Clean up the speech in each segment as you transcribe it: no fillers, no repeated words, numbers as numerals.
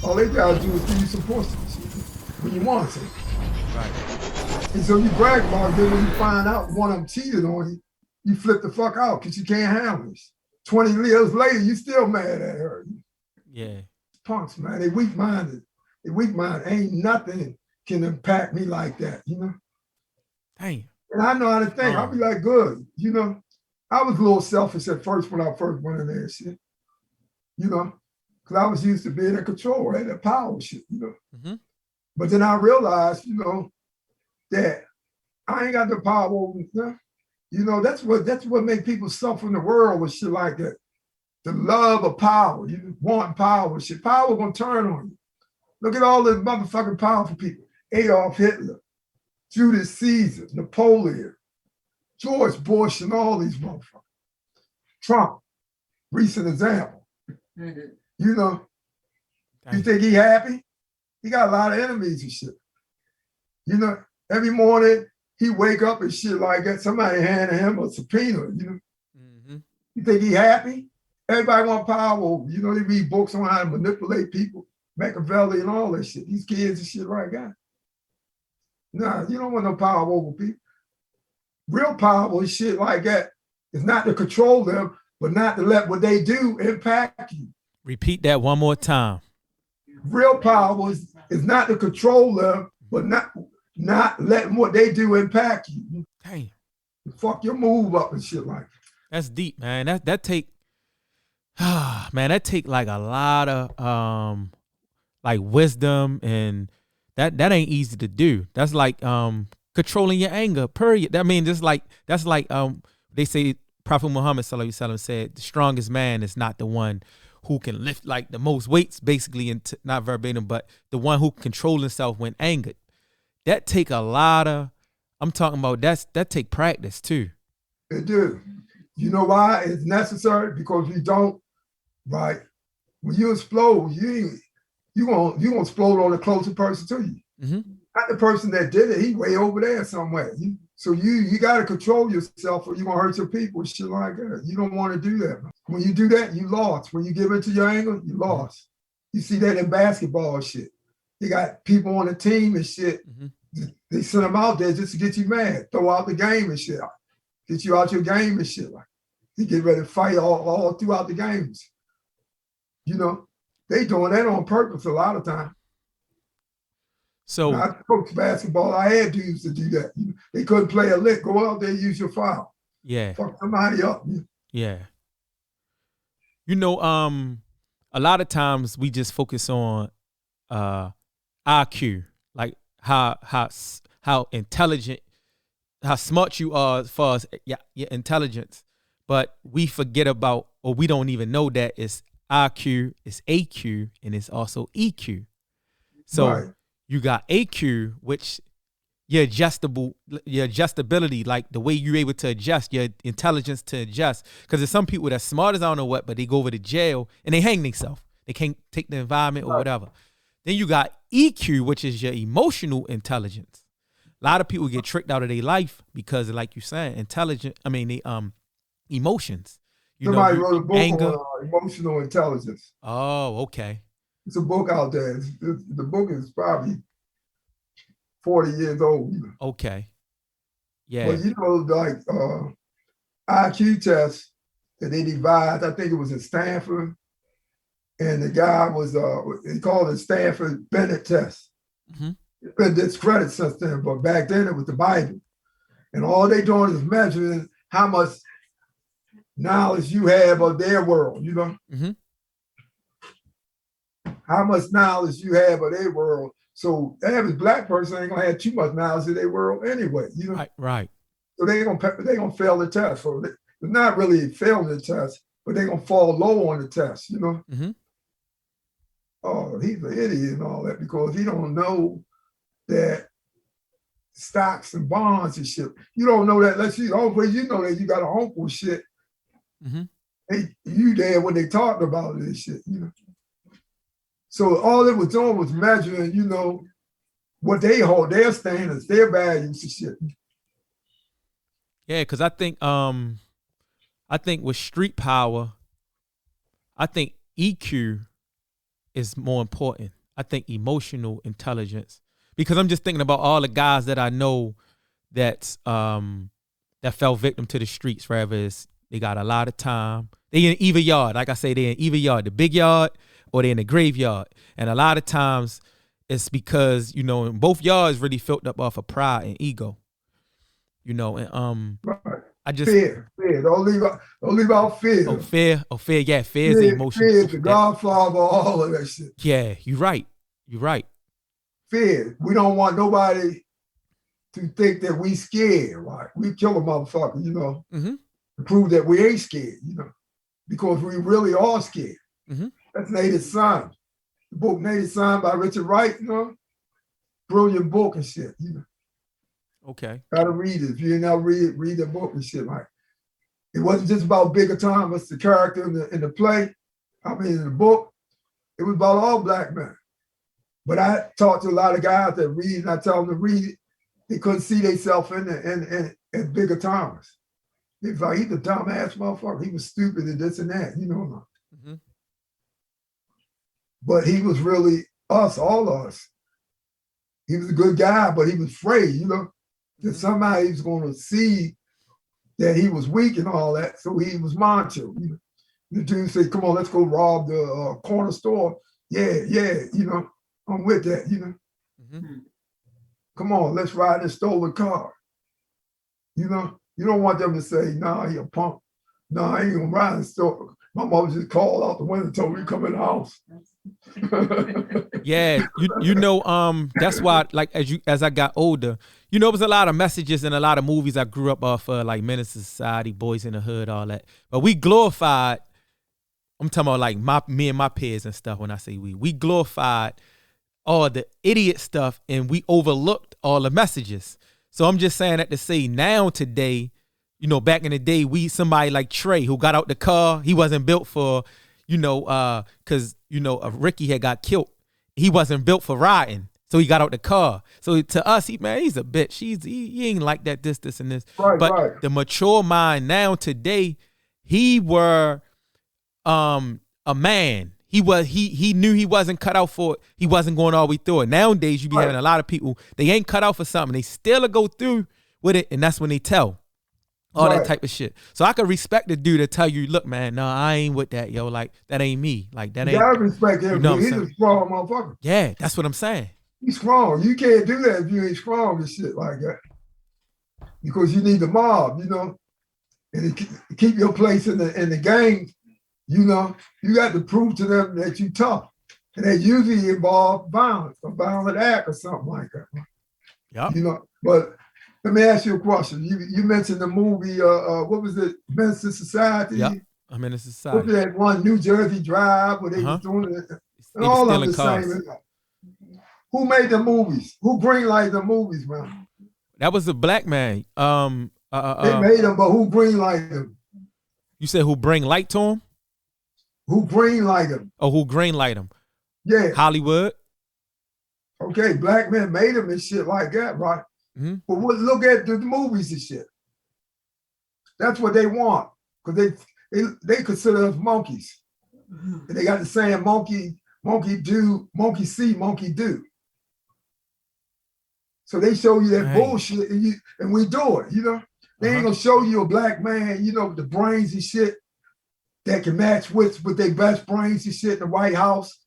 All they gotta do is give you some pussy when you want to. Right. And so you brag about it, then when you find out one of them cheated on you, you flip the fuck out because you can't handle it. 20 years later, you still mad at her. Yeah. Punks, man, they weak-minded. They weak-minded. Ain't nothing can impact me like that, you know? Damn. And I know how to think. I'll be like, good, you know? I was a little selfish at first when I first went in there and shit, you know? Because I was used to being in control, right? That power shit, you know? Mm-hmm. But then I realized, you know, that I ain't got the power over them. You know, that's what make people suffer in the world with shit like that. The love of power. You want power. Shit, power gonna turn on you. Look at all the motherfucking powerful people. Adolf Hitler, Julius Caesar, Napoleon, George Bush, and all these motherfuckers. Trump, recent example. Mm-hmm. You know, you think he happy? He got a lot of enemies and shit. You know, every morning he wake up and shit like that. Somebody handing him a subpoena, you know. Mm-hmm. You think he happy? Everybody want power. You know, they read books on how to manipulate people, Machiavelli and all that shit. These kids and shit like that. Nah, you don't want no power over people. Real power is shit like that. It's not to control them, but not to let what they do impact you. Repeat that one more time. Real power is not to control them, but not letting what they do impact you. Damn. Fuck your move up and shit like that. That's deep, man. That take man, that take like a lot of like wisdom, and that ain't easy to do. That's like controlling your anger, period. I mean, that's like they say Prophet Muhammad sallallahu alaihi wasallam said the strongest man is not the one who can lift like the most weights, basically, and not verbatim, but the one who can control himself when angered. That take a lot of, I'm talking about that take practice too. It do. You know why it's necessary? Because you don't, right? When you explode, you gonna explode on the closest person to you. Mm-hmm. Not the person that did it. He way over there somewhere. So you got to control yourself, or you're gonna hurt your people. Shit like that. You don't want to do that. When you do that, you lost. When you give into your anger, you lost. Mm-hmm. You see that in basketball shit. You got people on the team and shit. Mm-hmm. They send them out there just to get you mad, throw out the game and shit, get you out your game and shit. Like you get ready to fight all throughout the games. You know, they doing that on purpose a lot of time. So I coached basketball. I had dudes to do that. They couldn't play a lick. Go out there, use your foul. Yeah. Fuck somebody up. Yeah. You know, a lot of times we just focus on IQ, like how intelligent, how smart you are as far as your intelligence, but we forget about, or we don't even know that it's IQ, it's AQ, and it's also EQ. So you got AQ, which your adjustability, like the way you're able to adjust, your intelligence to adjust. Because there's some people that's smart as I don't know what, but they go over to jail and they hang themselves. They can't take the environment or whatever. Then you got EQ, which is your emotional intelligence. A lot of people get tricked out of their life because of, like you're saying, emotions. Somebody wrote a book on emotional intelligence. Oh, okay. It's a book out there. The book is probably 40 years old. You know? Okay. Yeah. But you know, like IQ tests that they devised, I think it was in Stanford. And the guy was, they called it Stanford Bennett test. Mm-hmm. It's been discredited since then, but back then it was the Bible. And all they doing is measuring how much knowledge you have of their world, you know? Mm-hmm. How much knowledge you have of their world. So the average black person ain't gonna have too much knowledge of their world anyway, you know? Right. So they gonna fail the test. So they're not really failing the test, but they're gonna fall low on the test, you know? Mm-hmm. Oh, he's an idiot and all that because he don't know that stocks and bonds and shit. You don't know that unless you know that you got an uncle shit. Mm-hmm. You there when they talked about this shit, you know? So all it was doing was measuring, you know, what they hold, their standards, their values and shit. Yeah, because I think with street power, I think EQ is more important. I think emotional intelligence, because I'm just thinking about all the guys that I know that fell victim to the streets. Wherever it's, they got a lot of time. They in either yard, like I say, they in either yard, the big yard or they in the graveyard. And a lot of times it's because, you know, in both yards really filled up off of pride and ego. You know, and Right. I just Fear. Don't leave out fear. fear. Yeah, fear is the emotion. Fear is the godfather of all of that shit. Yeah, you're right. Fear. We don't want nobody to think that we scared, right? We kill a motherfucker, you know, to prove that we ain't scared, you know, because we really are scared. That's Native Son. The book Native Son by Richard Wright, you know, brilliant book and shit, you know. Okay. Gotta read it. If you ain't never read the book and shit. Like, it wasn't just about Bigger Thomas, the character in the play. I mean, in the book, it was about all black men. But I talked to a lot of guys that read, and I tell them to read it. They couldn't see themselves in Bigger Thomas. They was like, he's a dumbass motherfucker. He was stupid and this and that, you know. But he was really us, all of us. He was a good guy, but he was afraid, you know, that somebody was going to see that he was weak and all that. So he was macho. You know? The dude said, come on, let's go rob the corner store. Yeah, you know, I'm with that, you know. Come on, let's ride this stolen car. You know, you don't want them to say, nah, he a punk. Nah, I ain't gonna ride in the store. My mom just called out the window and told me to come in the house. Yeah, you know, that's why, like, as I got older, you know, it was a lot of messages and a lot of movies I grew up off of, like Menace to Society, Boys in the Hood, all that. But we glorified, I'm talking about like me and my peers and stuff. When I say we glorified all the idiot stuff and we overlooked all the messages. So I'm just saying that to say now today, you know, back in the day, somebody like Trey who got out the car, he wasn't built for, you know, because, you know, Ricky had got killed. He wasn't built for riding. So he got out the car. So to us, he's a bitch. He ain't like that, this, and this. But the mature mind now today, he were a man. He knew he wasn't cut out for it. He wasn't going all the way through it. Nowadays, you be having a lot of people, they ain't cut out for something. They still go through with it, and that's when they tell. All that type of shit. So I could respect the dude to tell you, look, man, no, I ain't with that, yo. Like, that ain't me. Like, that ain't. You gotta respect him. You know, he's a strong motherfucker. Yeah, that's what I'm saying. He's strong. You can't do that if you ain't strong and shit like that. Because you need the mob, you know, and to keep your place in the gang. You know, you got to prove to them that you tough. And that usually involve violence, a violent act or something like that. Yeah. You know, but let me ask you a question. You mentioned the movie, what was it, Menace to Society? Yeah, I'm in a society. What was that one, New Jersey Drive, where they was doing it? And all of them the same. Who made the movies? Who greenlighted the movies, man? That was a black man. They made them, but who greenlighted them? You said who bring light to him? Who greenlighted them? Oh, who greenlight them? Yeah. Hollywood. Okay, black men made them and shit like that, right? But look at the movies and shit. That's what they want, because they consider us monkeys. And they got the saying, monkey do, monkey see, monkey do. So they show you that bullshit, and we do it, you know? They ain't gonna show you a black man, you know, with the brains and shit that can match with their best brains and shit in the White House,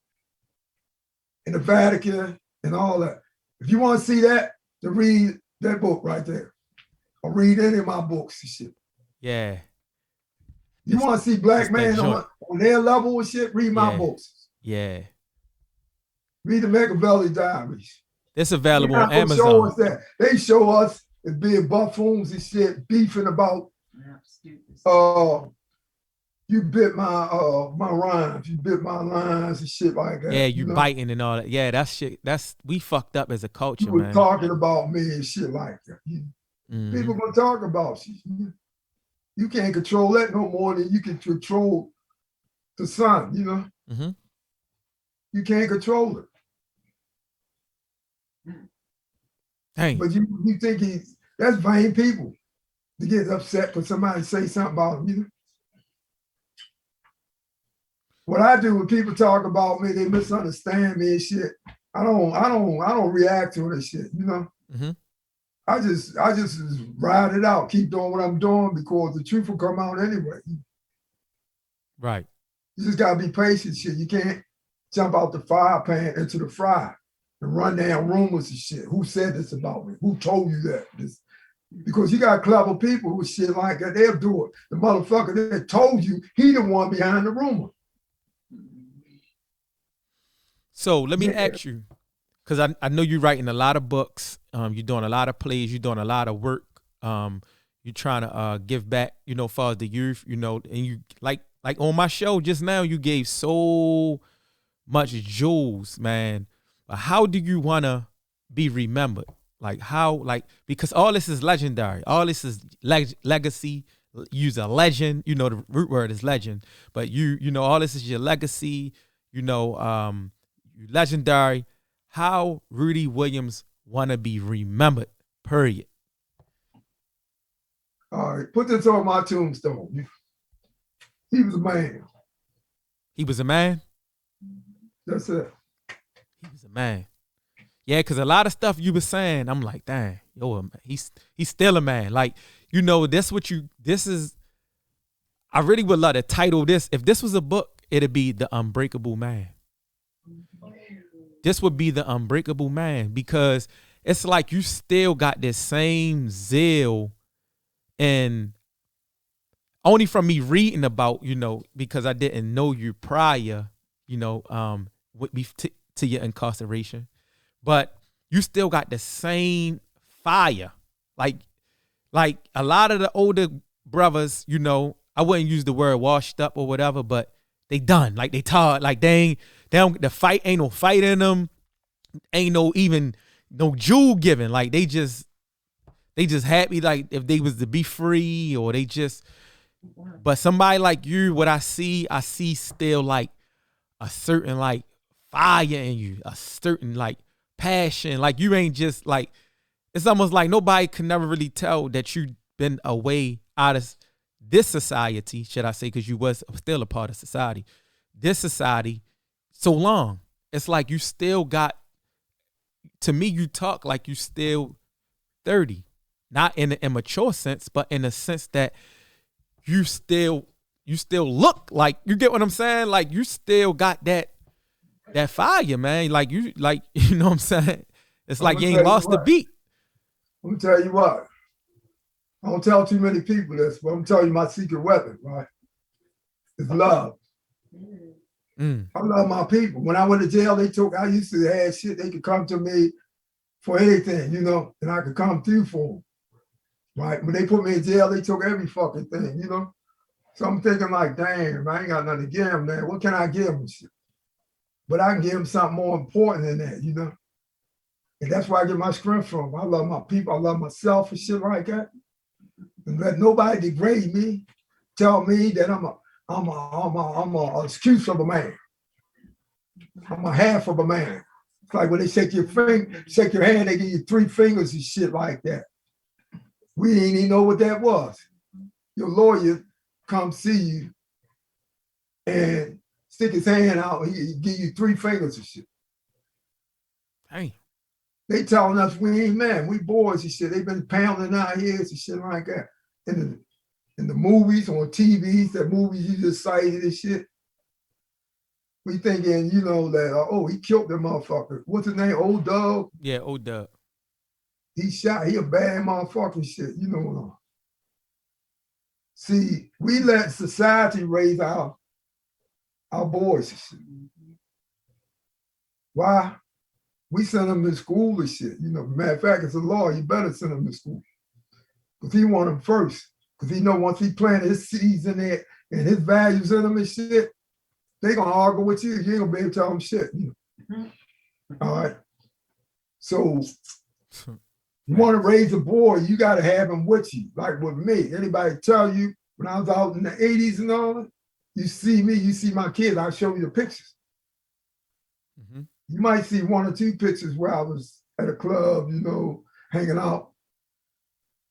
in the Vatican, and all that. If you want to see that, to read that book right there, or read any of my books and shit. Yeah. You want to see black men on their level and shit, read my books. Yeah. Read the Machiavelli Diaries. It's available on Amazon. They show us as being buffoons and shit, beefing about you bit my rhymes, you bit my lines and shit like that. Yeah, you biting and all that. Yeah, that's shit. We fucked up as a culture, you were man. Talking about me and shit like that. People gonna talk about you. You can't control that no more than you can control the sun, you know? You can't control it. Dang. But you think that's vain people to get upset when somebody say something about him, you know? what I do when people talk about me, they misunderstand me and shit. I don't react to this shit, you know. Mm-hmm. I just ride it out, keep doing what I'm doing because the truth will come out anyway. Right. You just gotta be patient, shit. You can't jump out the fire pan into the fry and run down rumors and shit. Who said this about me? Who told you that? Because you got clever people who shit like that, they'll do it. The motherfucker that told you, he the one behind the rumor. So let me ask you, because I know you're writing a lot of books, you're doing a lot of plays, you're doing a lot of work, you're trying to give back, you know, for the youth, you know, and you like on my show just now, you gave so much jewels, man. But how do you want to be remembered? Like how, like, because all this is legendary. All this is legacy. Use a legend, you know, the root word is legend, but you know, all this is your legacy, you know, you legendary. How Rudy Williams want to be remembered, period. All right, put this on my tombstone. He was a man. He was a man? That's it. He was a man. Yeah, because a lot of stuff you were saying, I'm like, dang, yo, he's still a man. Like, you know, this is, I really would love to title this. If this was a book, it'd be The Unbreakable Man. This would be The Unbreakable Man, because it's like you still got this same zeal, and only from me reading about, you know, because I didn't know you prior, you know, to your incarceration, but you still got the same fire. Like a lot of the older brothers, you know, I wouldn't use the word washed up or whatever, but they done. Like they tired. Like they don't, the fight ain't no fight in them. Ain't no even no jewel given. Like they just happy, like if they was to be free, or they just, but somebody like you, what I see still like a certain like fire in you, a certain like passion. Like you ain't just like, it's almost like nobody can never really tell that you've been away out of this society, should I say, because you was still a part of society, this society, so long. It's like you still got, to me, you talk like you still 30, not in an immature sense, but in a sense that you still look like, you get what I'm saying? Like you still got that fire, man. Like you know what I'm saying? It's like you ain't lost the beat. Let me tell you what. I don't tell too many people this, but I'm telling you my secret weapon, right? It's love. I love my people. When I went to jail, I used to have shit, they could come to me for anything, you know, and I could come through for them, right? When they put me in jail, they took every fucking thing, you know? So I'm thinking like, damn, I ain't got nothing to give them, man. What can I give them? Shit? But I can give them something more important than that, you know? And that's where I get my strength from. I love my people. I love myself and shit like that. And let nobody degrade me, tell me that I'm a excuse of a man. I'm a half of a man. It's like when they shake your hand, they give you 3 fingers and shit like that. We didn't even know what that was. Your lawyer come see you and stick his hand out, he give you 3 fingers and shit. Hey. They telling us we ain't men, we boys and shit. They've been pounding our heads and shit like that. In the movies, on TVs, that movies you just cited and shit. We thinking, you know, that, oh, he killed the motherfucker. What's his name? Old Dog? Yeah, Old Dog. He shot, he a bad motherfucking shit, you know. See, we let society raise our boys and shit. Why? We send them to school and shit. You know, matter of fact, it's a law, you better send them to school. Because he want them first. Because he know once he planted his seeds in there and his values in them and shit, they gonna argue with you. You ain't gonna be able to tell them shit. You know? All right. So you want to raise a boy, you got to have him with you. Like with me, anybody tell you when I was out in the 80s and all that, you see me, you see my kids, I'll show you the pictures. You might see 1 or 2 pictures where I was at a club, you know, hanging out.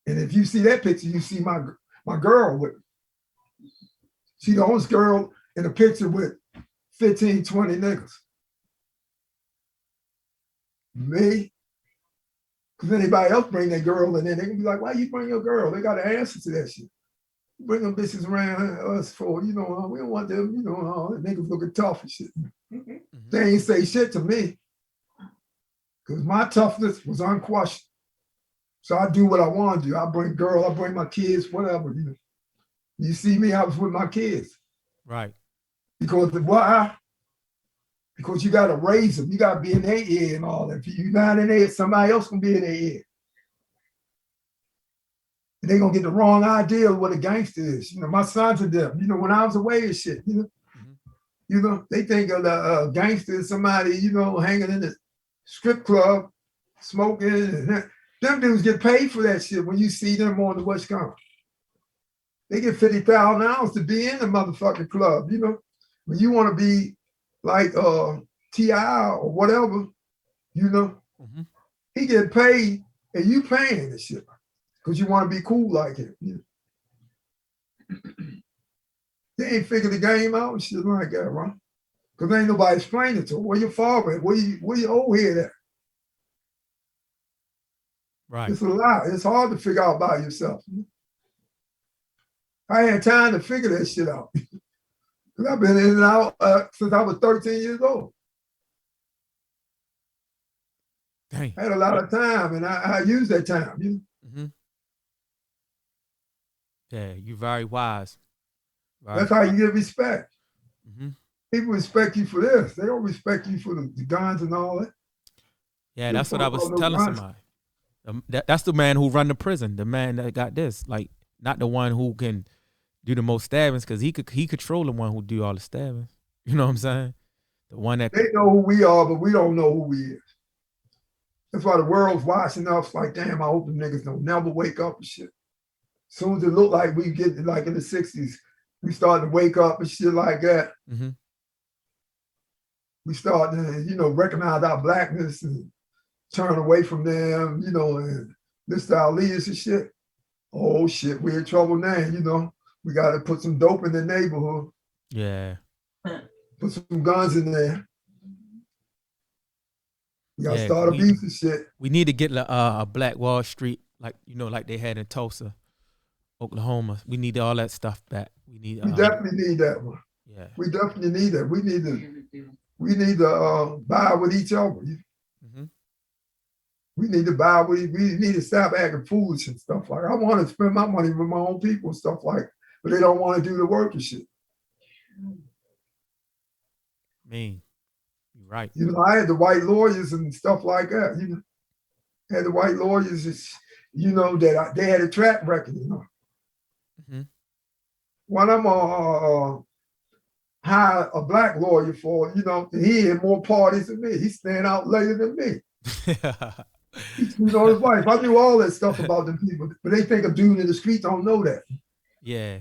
And if you see that picture, you see my girl with me. She the only girl in the picture with 15, 20 niggas. Me, because anybody else bring their girl in there, they can be like, why you bring your girl? They got an answer to that shit. You bring them bitches around us for, we don't want them, all the niggas looking tough and shit. Mm-hmm. They ain't say shit to me because my toughness was unquestioned. So I do what I want to do. I bring girl, I bring my kids, whatever. You see me, I was with my kids. Right. Because why? Because you got to raise them. You got to be in their ear and all that. If you're not in there, somebody else can be in their ear. And they're going to get the wrong idea of what a gangster is. My sons are them. When I was away and shit, they think of the gangster as somebody, hanging in the strip club, smoking. Them dudes get paid for that shit when you see them on the West Coast. They get $50,000 to be in the motherfucking club, When you want to be like T.I. or whatever, he get paid and you paying this shit because you want to be cool like him. They ain't figured the game out and shit like that, right? Because ain't nobody explaining to them. Where your father at? Where your old head at? Right. It's a lot. It's hard to figure out by yourself. I had time to figure that shit out. Because I've been in and out since I was 13 years old. Dang. I had a lot of time, and I used that time. Yeah, you're very wise. That's how you get respect. People respect you for this. They don't respect you for the guns and all that. Yeah, that's what I was telling somebody. That's the man who run the prison. The man that got this, like, not the one who can do the most stabbings, because he control the one who do all the stabbings. You know what I'm saying? The one that they know who we are, but we don't know who we is. That's why the world's watching us like, damn, I hope the niggas don't never wake up and shit. As soon as it look like we get like in the 60s, we start to wake up and shit like that. We start to, recognize our blackness and turn away from them, and listen to our leaders and shit. Oh shit, we're in trouble now, We got to put some dope in the neighborhood. Yeah. Put some guns in there. We got to start a beef and shit. We need to get a Black Wall Street, like they had in Tulsa, Oklahoma. We need all that stuff back. We definitely need that one. Yeah. We definitely need that. We need to buy with each other. We need to buy. We need to stop acting foolish and stuff like. I want to spend my money with my own people and stuff like, but they don't want to do the work and shit. You're right. I had the white lawyers and stuff like that. Had the white lawyers, that they had a track record. When I'm hire a black lawyer for, he had more parties than me. He stand out later than me. His wife. I knew all that stuff about them people, but they think a dude in the street don't know that. Yeah.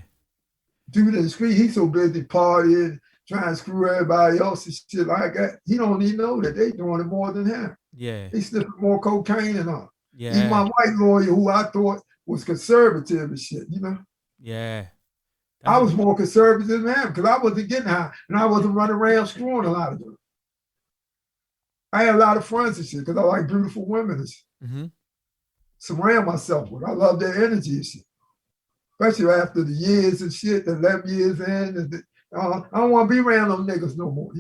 Dude in the street, he's so busy partying, trying to screw everybody else and shit like that. He don't even know that they doing it more than him. Yeah. They sniffing more cocaine than us. Yeah. Even my white lawyer, who I thought was conservative and shit, Yeah. I was more conservative than him because I wasn't getting high and I wasn't running around screwing a lot of them. I had a lot of friends and shit because I like beautiful women and shit. Surround myself with. I love their energy and shit. Especially after the years and shit, the 11 years in. I don't want to be around those niggas no more.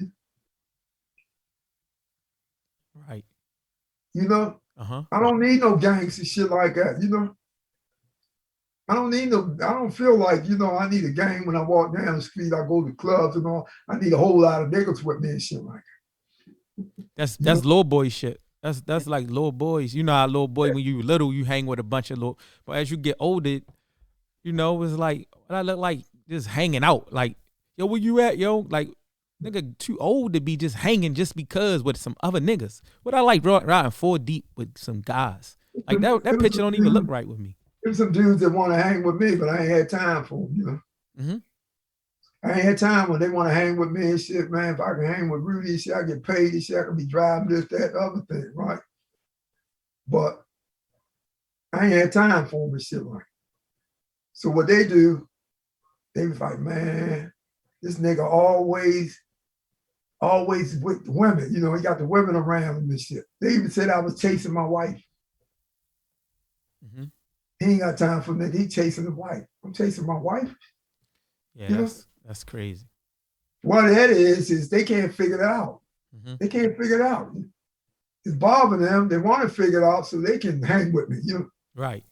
Right. I don't need no gangs and shit like that, I don't feel like, I need a gang when I walk down the street, I go to clubs and all. I need a whole lot of niggas with me and shit like that. That's little boy shit. That's like little boys. You know how little boy, when you little, you hang with a bunch of little, but as you get older, it's like, I look like just hanging out. Like, yo, where you at, yo? Like, nigga too old to be just hanging just because with some other niggas. What I like riding 4 deep with some guys. Like that picture don't even look right with me. There's some dudes that want to hang with me, but I ain't had time for them, I ain't had time when they want to hang with me and shit, man. If I can hang with Rudy and shit, I get paid and shit, I can be driving this, that, other thing, right? But I ain't had time for them and shit like that. So what they do, they was like, man, this nigga always always with the women. You know, he got the women around him and shit. They even said I was chasing my wife. Mm-hmm. He ain't got time for me. He chasing the wife. I'm chasing my wife. Yeah, You know that's crazy. what that is they can't figure it out. Mm-hmm. They can't figure it out. It's bothering them. They want to figure it out so they can hang with me. You know, Right.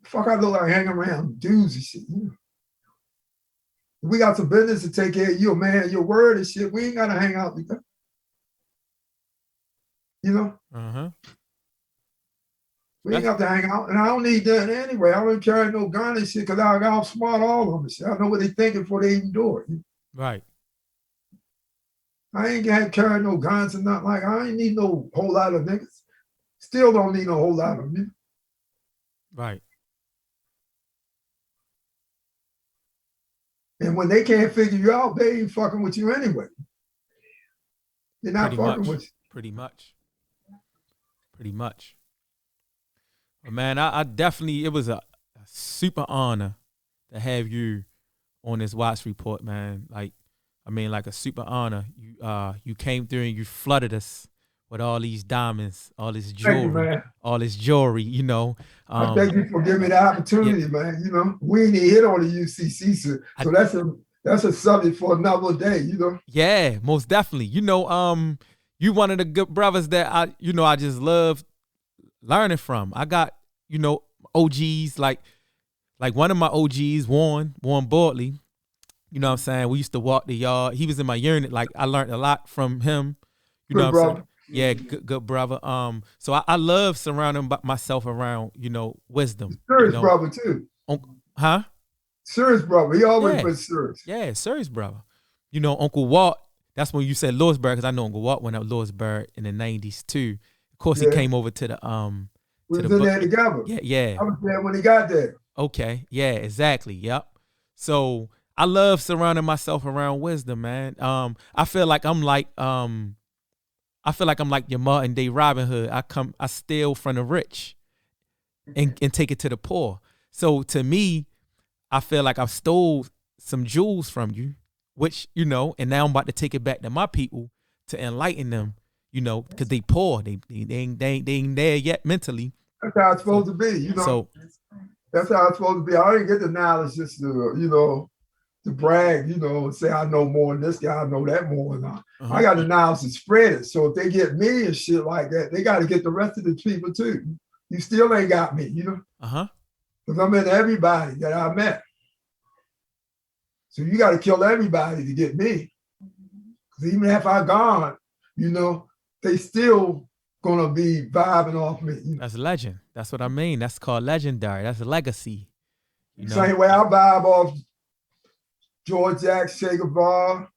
fuck, I look like hanging around dudes and shit. You know? We got some business to take care of you, man. Your word and shit. We ain't gotta hang out with them. You know, Uh-huh. we ain't got to hang out, and I don't need that anyway. I don't carry no gun and shit because I outsmart all of them. Shit. I know what they thinking before they even do it. Right. I ain't got to carry no guns and nothing like. I ain't need no whole lot of niggas. Still don't need no whole lot of them. Right. And when they can't figure you out, they ain't fucking with you anyway. They're not Pretty fucking much. with you. Pretty much. Pretty much. But man, I definitely, it was a super honor to have you on this Watch Report, man. Like, I mean, like a super honor. You came through and you flooded us with all these diamonds, all this Thank you, jewelry, man. all this jewelry, you know. I thank you for giving me the opportunity, Yeah, man. You know, we ain't hit on the UCC, so that's a subject for another day. You know. yeah, most definitely. You know, you one of the good brothers that I just love learning from. I got, OGs like one of my OGs, Warren Boardley. You know what I'm saying? We used to walk the yard. He was in my unit. Like, I learned a lot from him. You know Good what I'm saying? brother. Yeah, good brother. So I love surrounding myself around, wisdom. Serious brother too. Huh? Serious brother. He always Yeah. been serious. Yeah, serious brother. Uncle Walt, that's when you said Lewisburg, because I know Uncle Walt went up Lewisburg in the 90s too. Of course, he Yeah. came over to the We to the was in book. there together. Yeah. I was there when he got there. Okay. Yeah, exactly. Yep. So I love surrounding myself around wisdom, man. I feel like I'm like your modern day Robin Hood. I steal from the rich and take it to the poor. So to me, I feel like I've stole some jewels from you, which, and now I'm about to take it back to my people to enlighten them, because they poor. They ain't there yet mentally. That's how it's supposed to be, So that's how it's supposed to be. I didn't get the knowledge just to brag, and say I know more than this guy, I know that more. I got the knowledge to spread it. So if they get me and shit like that, they got to get the rest of the people too. You still ain't got me, because I'm in everybody that I met. So you got to kill everybody to get me. Because even if I gone, they still gonna be vibing off me. That's legend. That's what I mean. That's called legendary. That's a legacy. Same way I vibe off George Jackson, Che Guevara,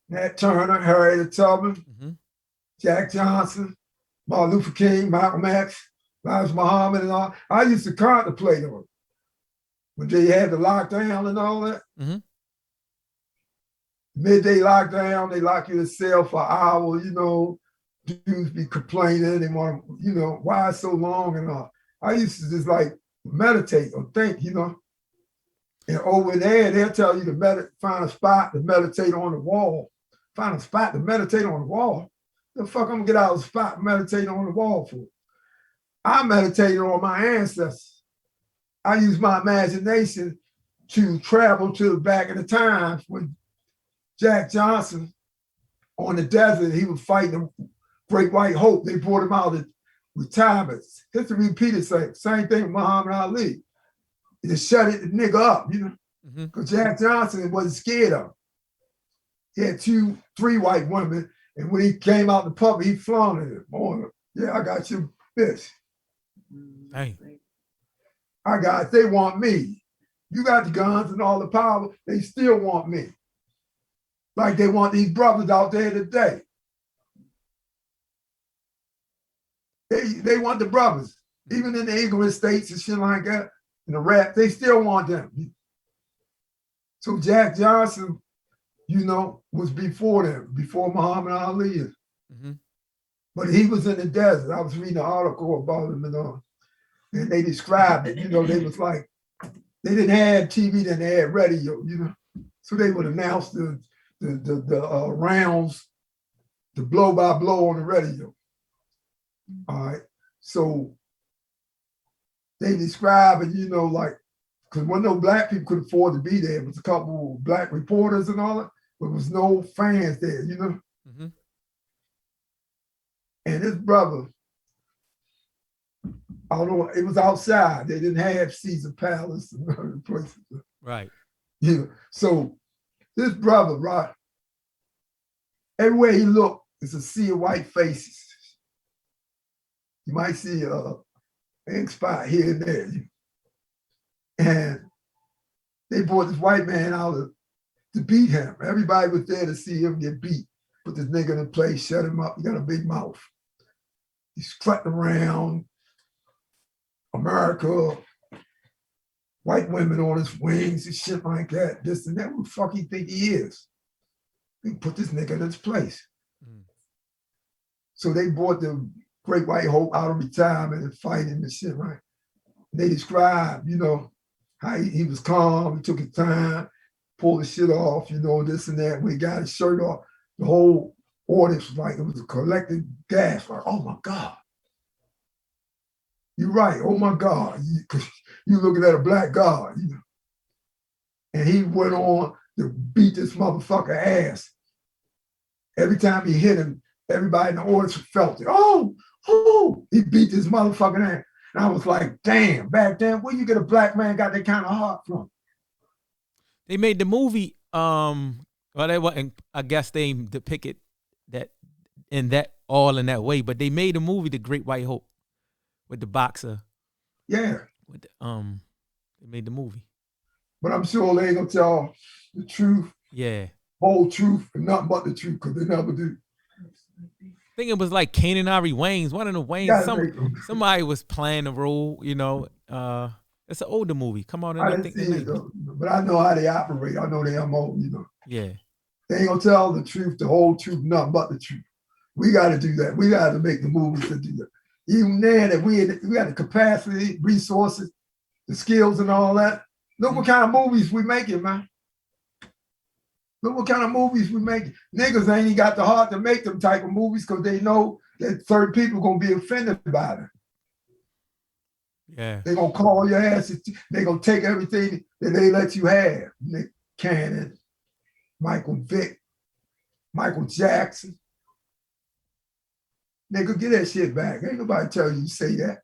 Nat Turner, Harriet Tubman, Jack Johnson, Martin Luther King, Malcolm X, Elijah Muhammad, and all. I used to contemplate on it when they had the lockdown and all that. Midday lockdown, they lock you in a cell for an hour, dudes be complaining, they want, why so long and all. I used to just like meditate or think, and over there, they'll tell you to find a spot to meditate on the wall. Find a spot to meditate on the wall. The fuck I'm gonna get out of the spot and meditate on the wall for? I meditated on my ancestors. I use my imagination to travel to the back of the times when Jack Johnson on the desert, he was fighting the Great White Hope. They brought him out of retirement. History repeated same thing with Muhammad Ali. He just shut it the nigga up, because Jack Johnson wasn't scared of him. He had 3 white women, and when he came out in the public, he flaunted it on her. Yeah, I got you, bitch. Hey. They want me. You got the guns and all the power, they still want me. Like they want these brothers out there today. They want the brothers, even in the ignorant states and shit like that, in the rap, they still want them. So Jack Johnson, was before them, before Muhammad Ali. But he was in the desert. I was reading an article about him and they described it. They was like, they didn't have TV, then they had radio, so they would announce the the rounds, the blow by blow on the radio. All right. So they describe it, you know, like, because when no black people could afford to be there, it was a couple of black reporters and all that, but there was no fans there, you know. Mm-hmm. And his brother, although it was outside, they didn't have Caesar Palace and other places. Right. You know, so this brother, right, everywhere he looked, it's a sea of white faces. You might see an ink spot here and there. And they brought this white man out to beat him. Everybody was there to see him get beat. Put this nigga in a place, shut him up. He got a big mouth. He's strutting around America, white women on his wings and shit like that, this and that. Who the fuck he think he is? They put this nigga in his place. Mm. So they brought the Great White Hope out of retirement and fighting and shit, right? And they described, you know, how he was calm, he took his time, pulled his shit off, you know, this and that. When he got his shirt off, the whole audience was like, it was a collective gasp, like, oh my God. You're right, oh my God. You looking at a black God, you know. And he went on to beat this motherfucker ass. Every time he hit him, everybody in the audience felt it. Oh, he beat this motherfucking ass. And I was like, damn, back then, where you get a black man got that kind of heart from? They made the movie, well, they wasn't, I guess they depicted that in that way, but they made a movie, The Great White Hope, with the boxer. Yeah. With the, they made the movie. But I'm sure they ain't gonna tell the truth. Yeah. Whole truth and nothing but the truth, because they never do. I think it was like Kanan Ari Wayans, one of the Wayans. Somebody was playing the role, you know. It's an older movie. Come on, I didn't see it though, but I know how they operate. I know they MO, you know. Yeah. They ain't gonna tell the truth, the whole truth, nothing but the truth. We got to do that. We got to make the movies to do that. Even then, that we got the capacity, resources, the skills, and all that. Look what kind of movies we making, man. Look what kind of movies we making. Niggas ain't even got the heart to make them type of movies because they know that certain people gonna be offended by them. Yeah. They're gonna call your ass. They're gonna take everything that they let you have. Nick Cannon, Michael Vick, Michael Jackson. Nigga, get that shit back. Ain't nobody tell you to say that.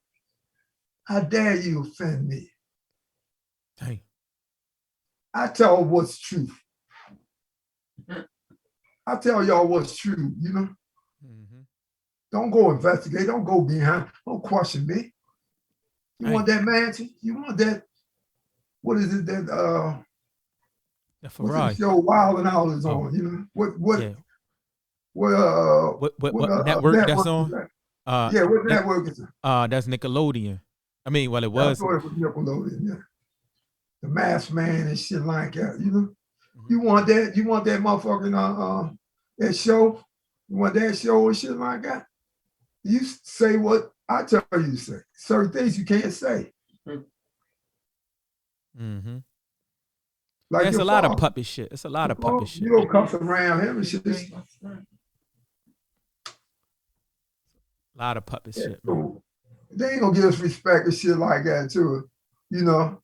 How dare you offend me? Hey. I tell what's truth. I tell y'all what's true, you know? Mm-hmm. Don't go investigate. Don't go behind. Don't question me. You want that mansion? You want that? What is it that the Ferrari. What's the show Wild and Out is on? You know what network that's on? Yeah, what network is it? That's Nickelodeon. I mean, well, it was. I thought it was Nickelodeon. Yeah, The Masked Man and shit like that. You know, you want that? You want that motherfucking that show? You want that show and shit like that? You say what I tell you to say. Certain things you can't say. Mm-hmm. Like there's a lot of puppet shit. It's a lot of puppet shit. You don't come around him and shit. A lot of puppet shit. So they ain't gonna give us respect and shit like that too. You know,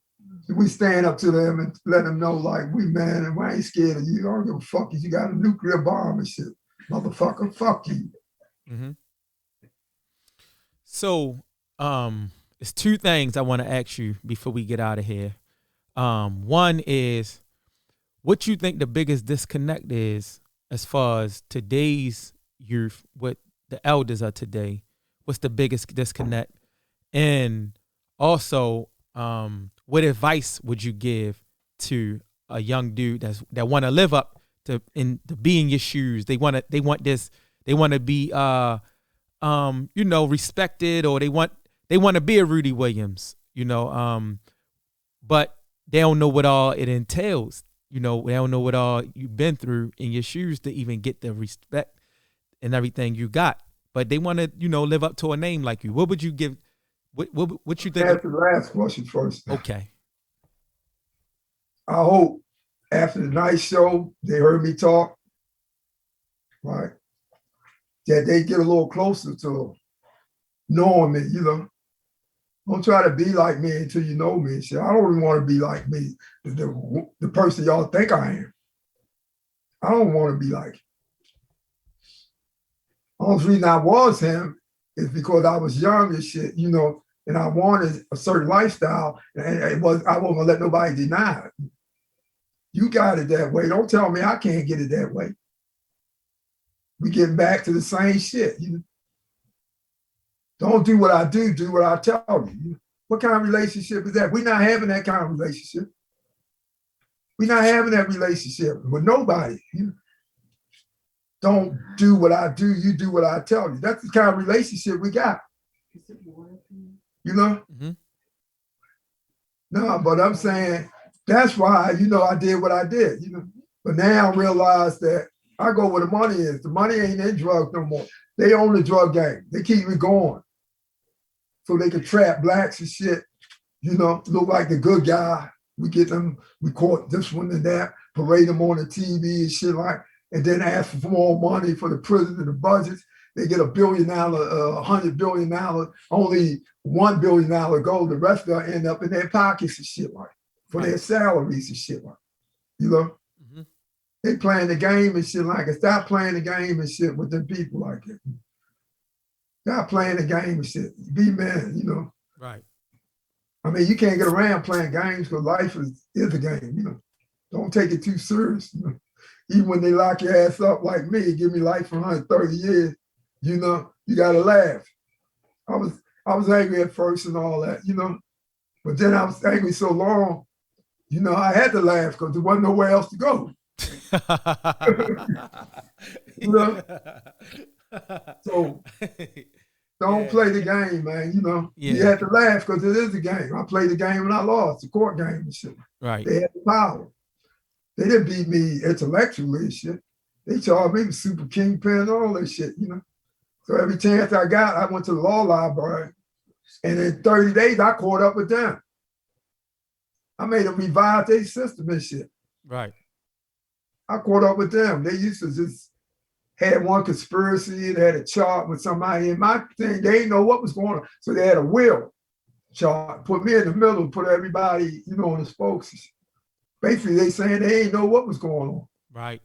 we stand up to them and let them know like we man and we ain't scared of you. I don't give a fuck if you got a nuclear bomb and shit. Motherfucker, fuck you. Mm-hmm. So, it's two things I want to ask you before we get out of here. One is what you think the biggest disconnect is as far as today's youth, what the elders are today. What's the biggest disconnect? And also, what advice would you give to a young dude that want to live up to be in your shoes? They want to be respected, or they want to be a Rudy Williams, but they don't know what all it entails. They don't know what all you've been through in your shoes to even get the respect and everything you got. But they want to, live up to a name like you. What would you give? What you think? Answer the last question first. Okay. I hope after the night show, they heard me talk right? That they get a little closer to knowing me, Don't try to be like me until you know me. Shit, I don't even want to be like me, the person y'all think I am. I don't want to be like. The only reason I was him is because I was young and shit, and I wanted a certain lifestyle, and I wasn't gonna let nobody deny it. You got it that way. Don't tell me I can't get it that way. We getting back to the same shit. Don't do what I do what I tell you. What kind of relationship is that? We're not having that kind of relationship. We're not having that relationship with nobody. Don't do what I do, you do what I tell you. That's the kind of relationship we got. Mm-hmm. No, but I'm saying that's why, I did what I did, But now I realize that I go where the money is. The money ain't in drugs no more. They own the drug game. They keep me going. So they can trap blacks and shit, look like the good guy. We get them, we caught this one and that, parade them on the TV and shit like, and then ask for more money for the prison and the budgets. They get $1 billion, $100 billion, only $1 billion go. The rest of them end up in their pockets and shit like, for their salaries and shit like, Mm-hmm. They playing the game and shit like, stop playing the game and shit with them people like that. Stop playing the game and shit. Be man, Right. I mean, you can't get around playing games because life is a game, Don't take it too serious. Even when they lock your ass up like me, give me life for 130 years, you gotta laugh. I was angry at first and all that, but then I was angry so long, I had to laugh because there wasn't nowhere else to go. So don't play the game, man. You have to laugh because it is a game. I played the game and I lost, the court game and shit. Right. They had the power. They didn't beat me intellectually and shit. They charged me with super kingpin and all that shit, So every chance I got, I went to the law library. And in 30 days, I caught up with them. I made them revive their system and shit. Right. I caught up with them. They used to just had one conspiracy, they had a chart with somebody in my thing. They didn't know what was going on. So they had a will chart, put me in the middle, put everybody, on the spokes. Basically, they saying they ain't know what was going on. Right.